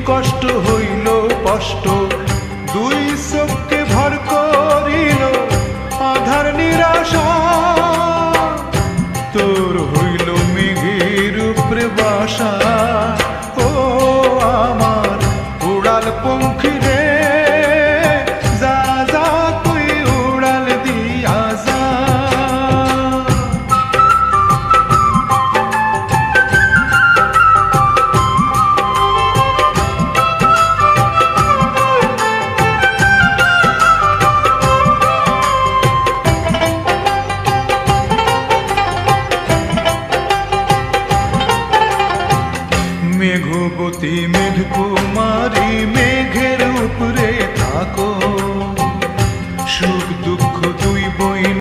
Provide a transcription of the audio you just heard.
কষ্ট হইল কষ্ট, দুই চোখকে ভর করিল আধার নিরাশা। তোর হইল মেঘের উপরে বাসা, ও আমার উড়াল পঙ্খী রে, যা যা তুই উড়াল দিয়া যা। মেঘবতী মেঘ কুমারী মেঘের